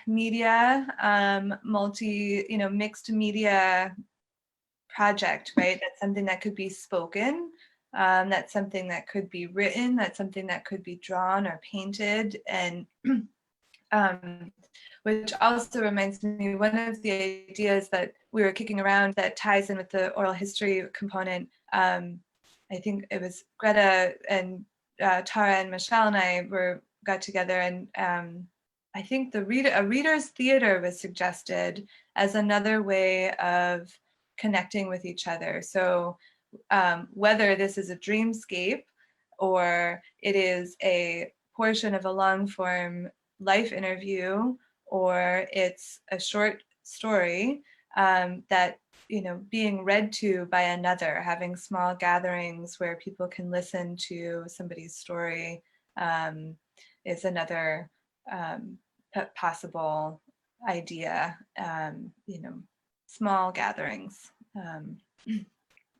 mixed media project, right? That's something that could be spoken. That's something that could be written. That's something that could be drawn or painted. And which also reminds me, one of the ideas that we were kicking around that ties in with the oral history component, I think it was Greta and Tara and Michelle and I got together, and I think a reader's theater was suggested as another way of connecting with each other. So whether this is a dreamscape or it is a portion of a long form life interview, or it's a short story that, being read to by another, having small gatherings where people can listen to somebody's story is another possible idea, small gatherings.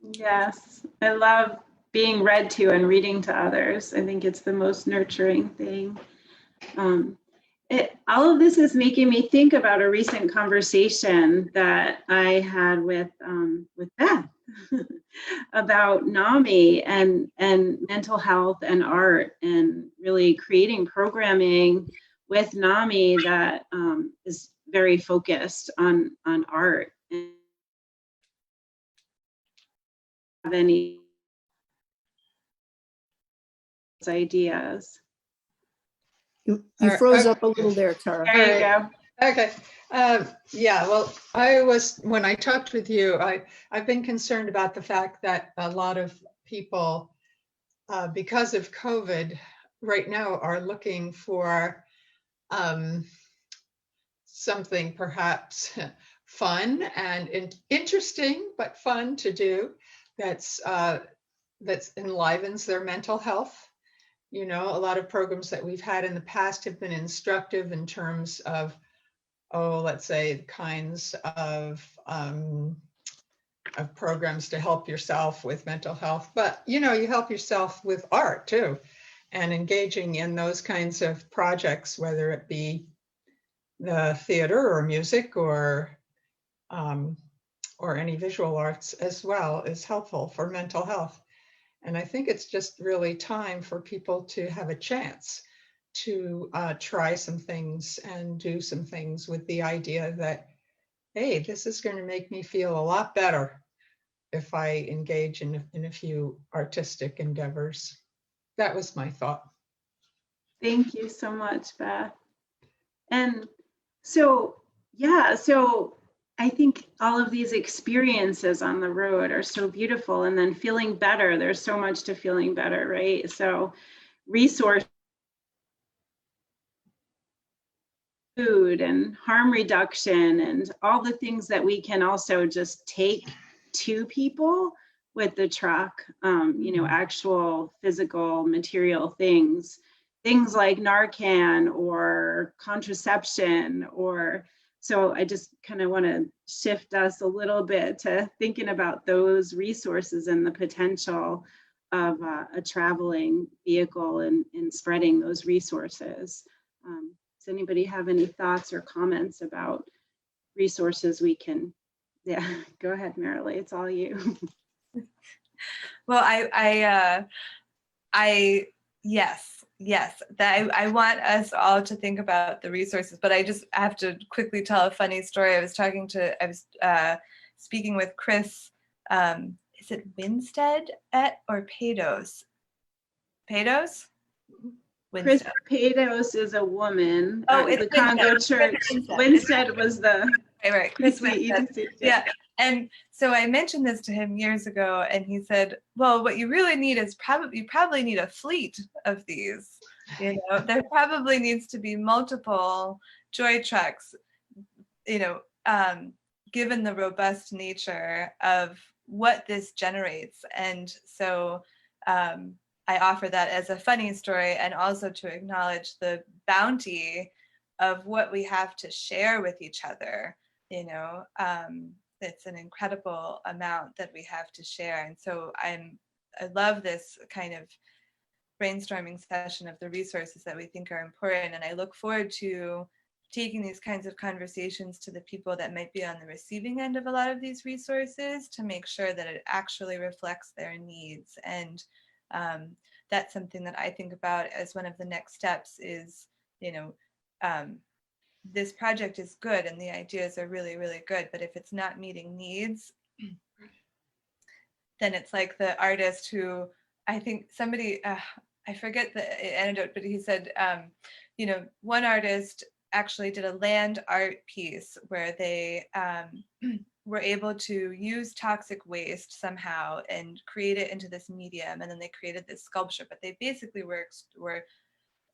Yes, I love being read to and reading to others. I think it's the most nurturing thing. All of this is making me think about a recent conversation that I had with Beth about NAMI and mental health and art, and really creating programming with NAMI that is very focused on art. And have any ideas? You froze up a little there, Tara. There you go. Okay. Yeah, well, when I talked with you, I've been concerned about the fact that a lot of people, because of COVID right now, are looking for something perhaps fun and interesting, but fun to do, that's enlivens their mental health. A lot of programs that we've had in the past have been instructive in terms of, let's say, kinds of programs to help yourself with mental health. But, you help yourself with art too, and engaging in those kinds of projects, whether it be the theater or music or any visual arts as well, is helpful for mental health. And I think it's just really time for people to have a chance to try some things and do some things with the idea that, hey, this is going to make me feel a lot better if I engage in a few artistic endeavors. That was my thought. Thank you so much, Beth. And so I think all of these experiences on the road are so beautiful, and then feeling better. There's so much to feeling better, right? So resource, food and harm reduction, and all the things that we can also just take to people with the truck, actual physical material things like Narcan or contraception, so I just kind of want to shift us a little bit to thinking about those resources and the potential of a traveling vehicle and spreading those resources. Does anybody have any thoughts or comments about resources we can? Yeah, go ahead, Merrilee, it's all you. Well, yes, that I want us all to think about the resources, but I just have to quickly tell a funny story. I was speaking with Chris, is it Winstead or Pados? Pados? Chris Winstead. Pados is a woman Oh, at it's the Congo Church. Winstead was the right. Chris Winstead. EDC. Yeah. And so I mentioned this to him years ago, and he said, well, what you really need is you probably need a fleet of these. You know, there probably needs to be multiple joy trucks, you know, given the robust nature of what this generates. And so I offer that as a funny story, and also to acknowledge the bounty of what we have to share with each other. You know, it's an incredible amount that we have to share. And so I love this kind of brainstorming session of the resources that we think are important. And I look forward to taking these kinds of conversations to the people that might be on the receiving end of a lot of these resources to make sure that it actually reflects their needs. And that's something that I think about as one of the next steps is, you know, this project is good and the ideas are really, really good, but if it's not meeting needs, then it's like the artist who, I think somebody, I forget the anecdote, but he said, you know, one artist actually did a land art piece where they were able to use toxic waste somehow and create it into this medium, and then they created this sculpture, but they basically were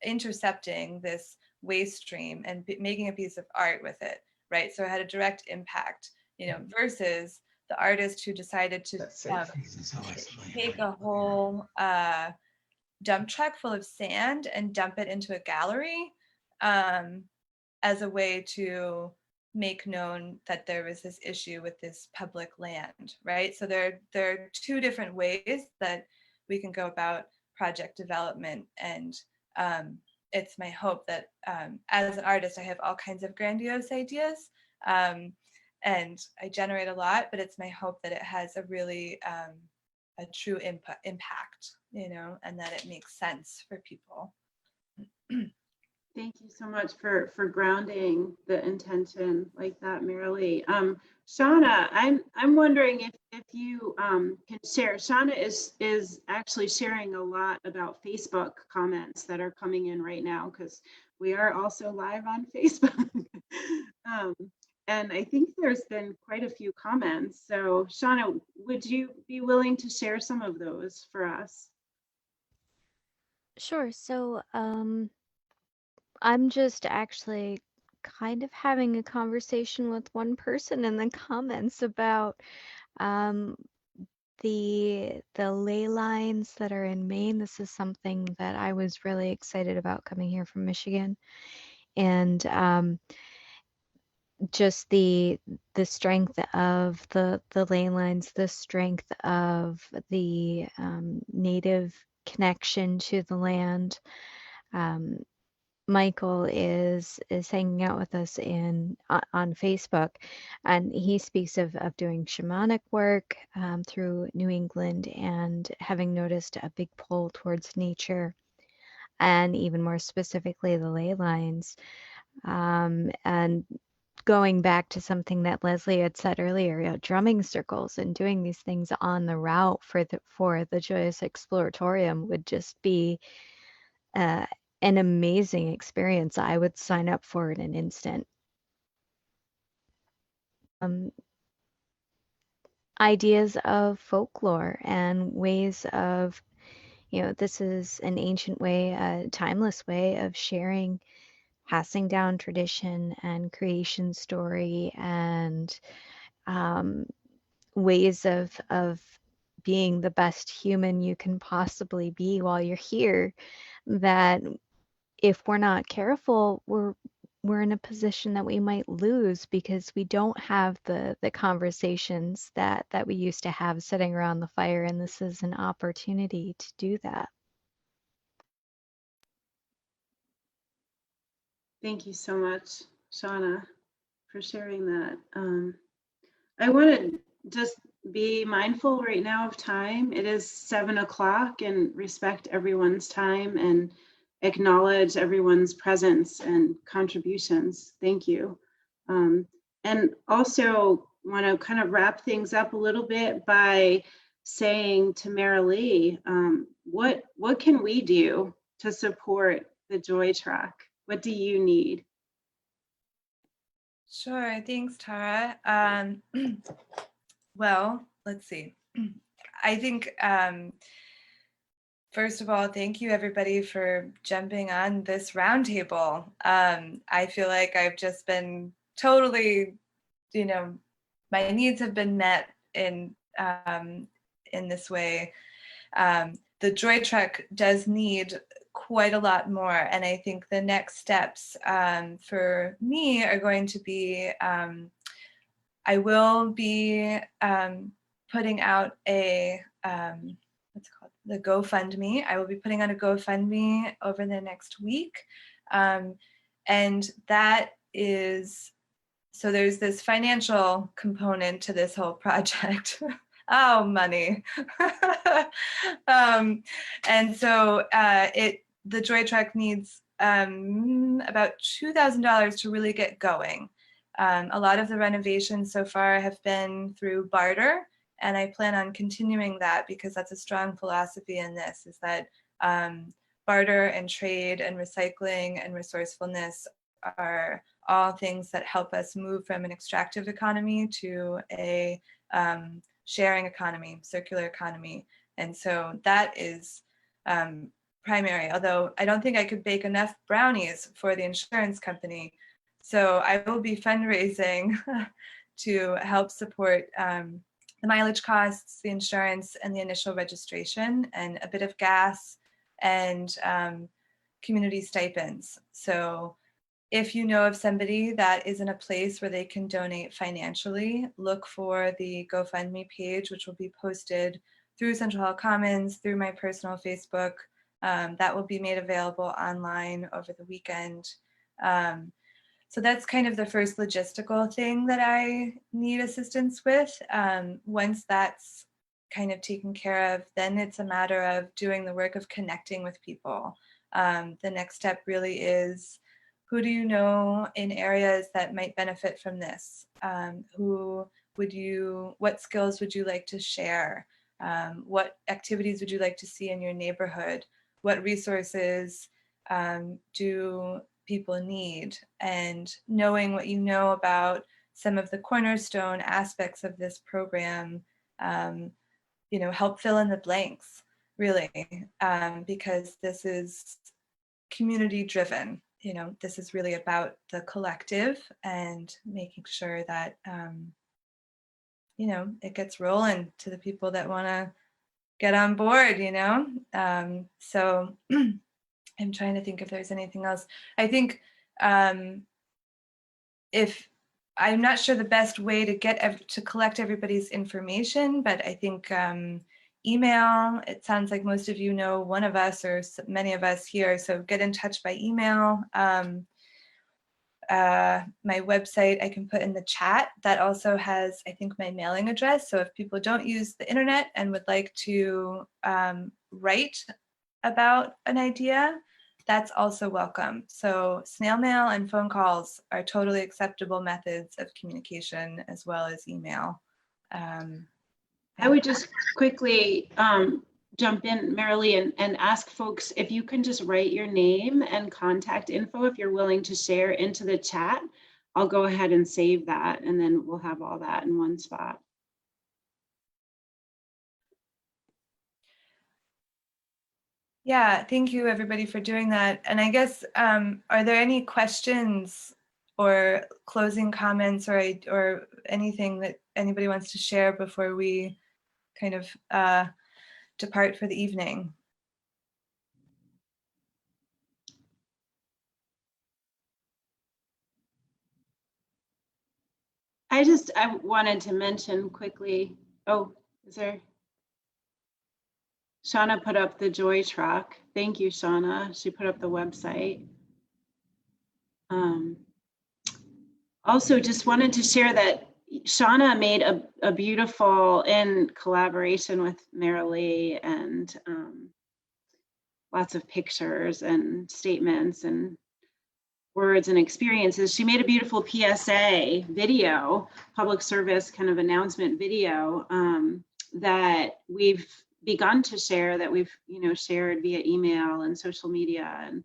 intercepting this waste stream and making a piece of art with it, right? So it had a direct impact, you know, versus the artist who decided to take a whole dump truck full of sand and dump it into a gallery as a way to make known that there was this issue with this public land, right? So there are two different ways that we can go about project development, and it's my hope that as an artist, I have all kinds of grandiose ideas, and I generate a lot, but it's my hope that it has a really a true impact, you know, and that it makes sense for people. Thank you so much for grounding the intention like that, Merrilee. Shauna, I'm wondering if you can share. Shauna is actually sharing a lot about Facebook comments that are coming in right now, because we are also live on Facebook. And I think there's been quite a few comments. So Shauna, would you be willing to share some of those for us? Sure. So, I'm just actually kind of having a conversation with one person in the comments about um, the ley lines that are in Maine. This is something that I was really excited about coming here from Michigan, and just the strength of the ley lines, the strength of the native connection to the land. Michael is hanging out with us on Facebook, and he speaks of doing shamanic work through New England and having noticed a big pull towards nature, and even more specifically the ley lines. And going back to something that Leslie had said earlier, you know, drumming circles and doing these things on the route for the Joyous Exploratorium would just be an amazing experience. I would sign up for in an instant. Ideas of folklore and ways of, you know, this is an ancient way, a timeless way of sharing, passing down tradition and creation story, and ways of being the best human you can possibly be while you're here, that if we're not careful, we're in a position that we might lose because we don't have the conversations that we used to have sitting around the fire, and this is an opportunity to do that. Thank you so much, Shauna, for sharing that. I want to just be mindful right now of time. It is 7 o'clock, and respect everyone's time and acknowledge everyone's presence and contributions. Thank you. And also want to kind of wrap things up a little bit by saying to Merrilee, what can we do to support the Joy Track? What do you need? Sure, thanks, Tara. Well, let's see. I think, first of all, thank you everybody for jumping on this roundtable. I feel like I've just been totally, you know, my needs have been met in this way. The Joy Trek does need quite a lot more, and I think the next steps for me are going to be, I will be putting out a what's it called, the GoFundMe. I will be putting out a GoFundMe over the next week, and that is, so there's this financial component to this whole project. Oh, money. And so the Joy Trek needs about $2,000 to really get going. A lot of the renovations so far have been through barter, and I plan on continuing that because that's a strong philosophy in this, is that barter and trade and recycling and resourcefulness are all things that help us move from an extractive economy to a sharing economy, circular economy. And so that is primary, although I don't think I could bake enough brownies for the insurance company. So I will be fundraising to help support the mileage costs, the insurance, and the initial registration, and a bit of gas and community stipends. So if you know of somebody that is in a place where they can donate financially, look for the GoFundMe page, which will be posted through Central Hall Commons, through my personal Facebook. That will be made available online over the weekend. So that's kind of the first logistical thing that I need assistance with. Once that's kind of taken care of, then it's a matter of doing the work of connecting with people. The next step really is, who do you know in areas that might benefit from this? What skills would you like to share? What activities would you like to see in your neighborhood? What resources do people need? And knowing what you know about some of the cornerstone aspects of this program, help fill in the blanks, really, because this is community driven. This is really about the collective and making sure that, it gets rolling to the people that want to get on board, So I'm trying to think if there's anything else. I think if I'm not sure the best way to collect everybody's information, but I think email, it sounds like most of you know one of us or many of us here, so get in touch by email. My website I can put in the chat. That also has, I think, my mailing address. So if people don't use the internet and would like to write about an idea, that's also welcome. So snail mail and phone calls are totally acceptable methods of communication, as well as email. I would just quickly jump in, Merrilee, and ask folks if you can just write your name and contact info if you're willing to share into the chat. I'll go ahead and save that, and then we'll have all that in one spot. Yeah, thank you everybody for doing that. And I guess, are there any questions or closing comments or anything that anybody wants to share before we kind of depart for the evening? I wanted to mention quickly, is there? Shauna put up the Joy Track. Thank you, Shauna. She put up the website. Also, just wanted to share that, Shauna made a beautiful, in collaboration with Merrilee, and lots of pictures and statements and words and experiences. She made a beautiful PSA video, public service kind of announcement video, that we've begun to share, that we've shared via email and social media, and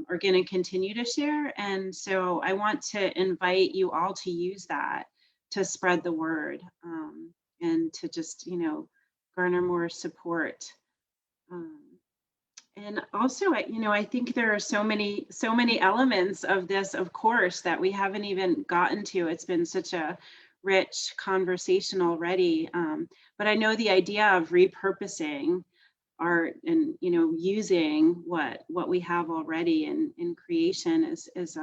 are going to continue to share. And so I want to invite you all to use that to spread the word, and to just garner more support. And also, I think there are so many elements of this, of course, that we haven't even gotten to. It's been such a rich conversation already. But I know the idea of repurposing art and using what we have already in creation is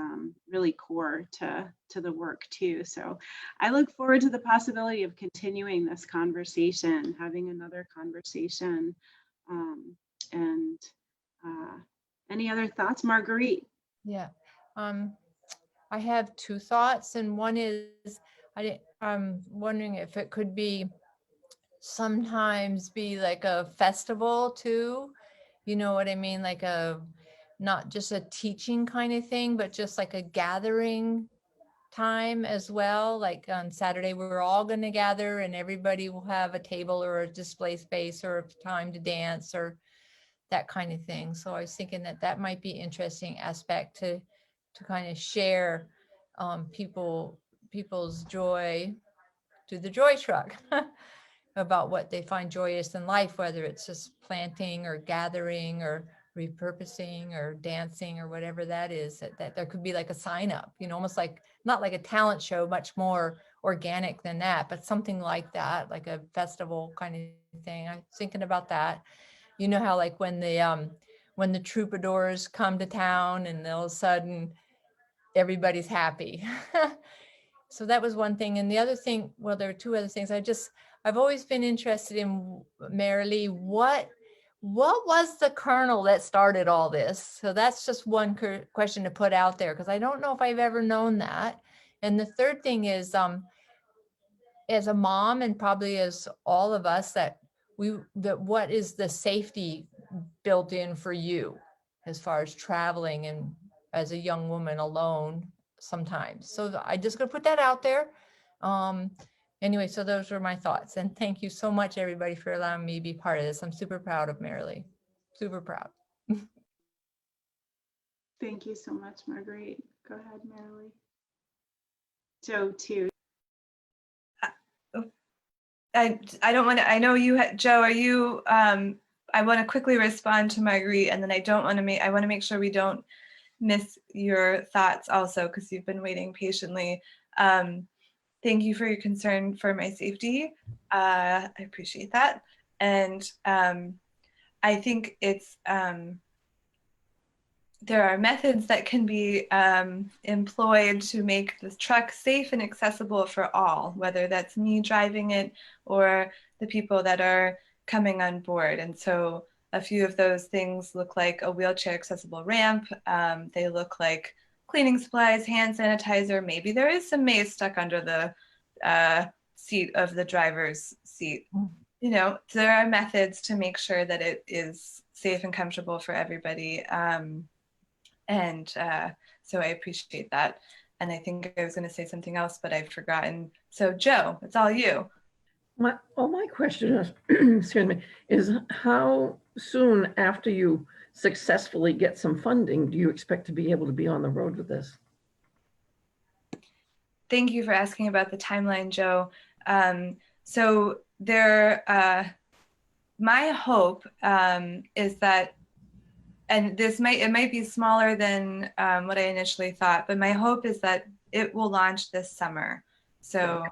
really core to the work too. So I look forward to the possibility of continuing this conversation, having another conversation. And any other thoughts, Marguerite? Yeah, I have two thoughts, and one is I'm wondering if it could be sometimes be like a festival too. You know what I mean? Like not just a teaching kind of thing, but just like a gathering time as well. Like on Saturday, we're all going to gather and everybody will have a table or a display space or a time to dance or that kind of thing. So I was thinking that might be interesting aspect to kind of share people's joy to the joy truck about what they find joyous in life, whether it's just planting or gathering or repurposing or dancing or whatever that is, that there could be like a sign up, almost like, not like a talent show, much more organic than that, but something like that, like a festival kind of thing. I'm thinking about that. You know how like when the troubadours come to town and all of a sudden everybody's happy. So that was one thing. And the other thing, well, there are two other things. I've always been interested in, Merrilee, what was the kernel that started all this? So that's just one question to put out there, because I don't know if I've ever known that. And the third thing is, as a mom, and probably as all of us, that what is the safety built in for you as far as traveling and as a young woman alone sometimes. So I just gonna put that out there. Anyway, so those were my thoughts, and thank you so much everybody for allowing me to be part of this. I'm super proud of Merrilee, super proud. Thank you so much, Marguerite. Go ahead, Merrilee. Joe too. I don't want to, I know you, Joe, are you, I want to quickly respond to Marguerite, and then I want to make sure we don't miss your thoughts also, because you've been waiting patiently. Thank you for your concern for my safety. I appreciate that. And I think it's, there are methods that can be employed to make the truck safe and accessible for all, whether that's me driving it or the people that are coming on board. And so a few of those things look like a wheelchair accessible ramp. They look like cleaning supplies, hand sanitizer. Maybe there is some maize stuck under the seat of the driver's seat. There are methods to make sure that it is safe and comfortable for everybody. So I appreciate that. And I think I was going to say something else, but I've forgotten. So Joe, it's all you. My question is, excuse me, is how soon after you successfully get some funding do you expect to be able to be on the road with this? Thank you for asking about the timeline, Joe. So there, my hope is that, and it might be smaller than what I initially thought, but my hope is that it will launch this summer. So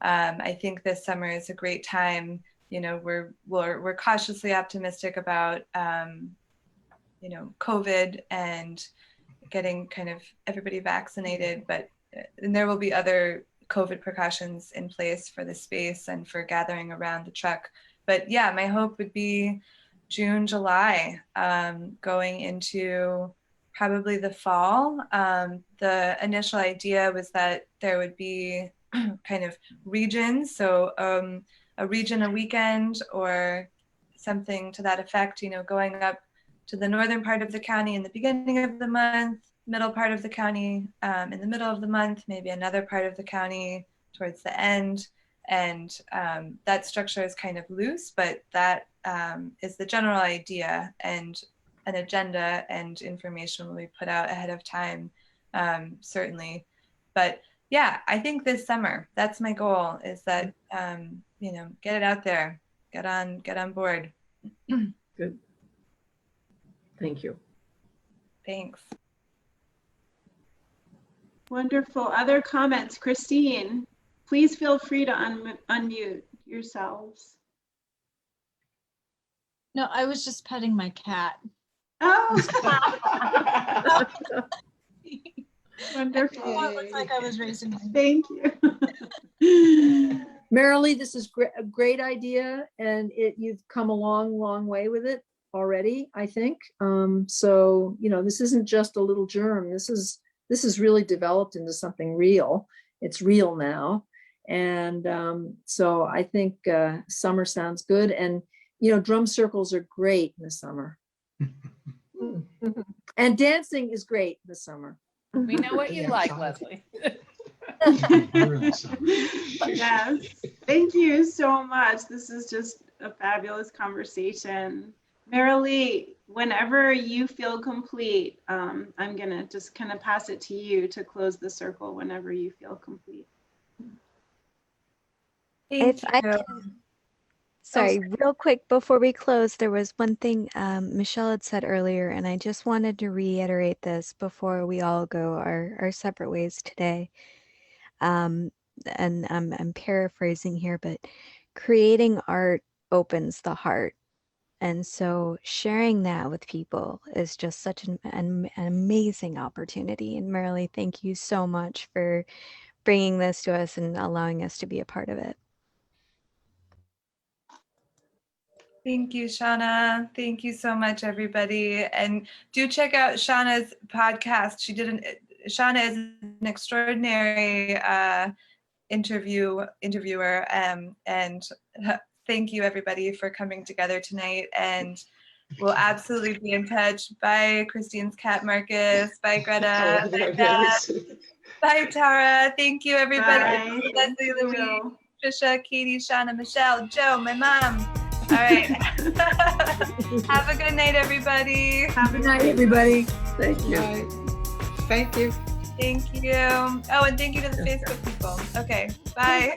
I think this summer is a great time. We're cautiously optimistic about COVID and getting kind of everybody vaccinated, and there will be other COVID precautions in place for the space and for gathering around the truck. But yeah, my hope would be June, July, going into probably the fall. The initial idea was that there would be kind of regions. So a region a weekend or something to that effect, you know, going up to the northern part of the county in the beginning of the month, middle part of the county in the middle of the month, maybe another part of the county towards the end. And that structure is kind of loose, but that is the general idea, and an agenda and information will be put out ahead of time, certainly. But yeah, I think this summer, that's my goal, is that, you know, get it out there, get on board. Good. Thank you. Thanks. Wonderful. Other comments? Christine, please feel free to unmute yourselves. No, I was just petting my cat. Oh, It wonderful. looked like I was raising my Thank you. Merrilee, this is a great idea, and you've come a long way with it already, I think. So, you know, this isn't just a little germ. This is really developed into something real. It's real now. And so I think summer sounds good. And, you know, drum circles are great in the summer. And dancing is great in the summer. We know what you Yeah, like, fine. Leslie. Yes, thank you so much. This is just a fabulous conversation. Merrilee, whenever you feel complete, I'm gonna just kind of pass it to you to close the circle whenever you feel complete. Thank If I you. can, sorry, real quick before we close, there was one thing Michelle had said earlier, and I just wanted to reiterate this before we all go our separate ways today. And I'm paraphrasing here, but creating art opens the heart. And so sharing that with people is just such an amazing opportunity. And Merrilee, thank you so much for bringing this to us and allowing us to be a part of it. Thank you, Shauna. Thank you so much, everybody. And do check out Shauna's podcast. Shauna is an extraordinary interviewer. And thank you, everybody, for coming together tonight. And we'll absolutely be in touch. Bye, Christine's Cat Marcus. Bye, Greta. Oh, there it is. Bye, Tara. Thank you, everybody. Bye. Leslie, Thank Louise, you. Trisha, Katie, Shauna, Michelle, Joe, my mom. All right. Have a good night, everybody. Have a Good night, everybody. Thank you. Thank you. Thank you. Oh, and thank you to the Facebook people. Okay, bye.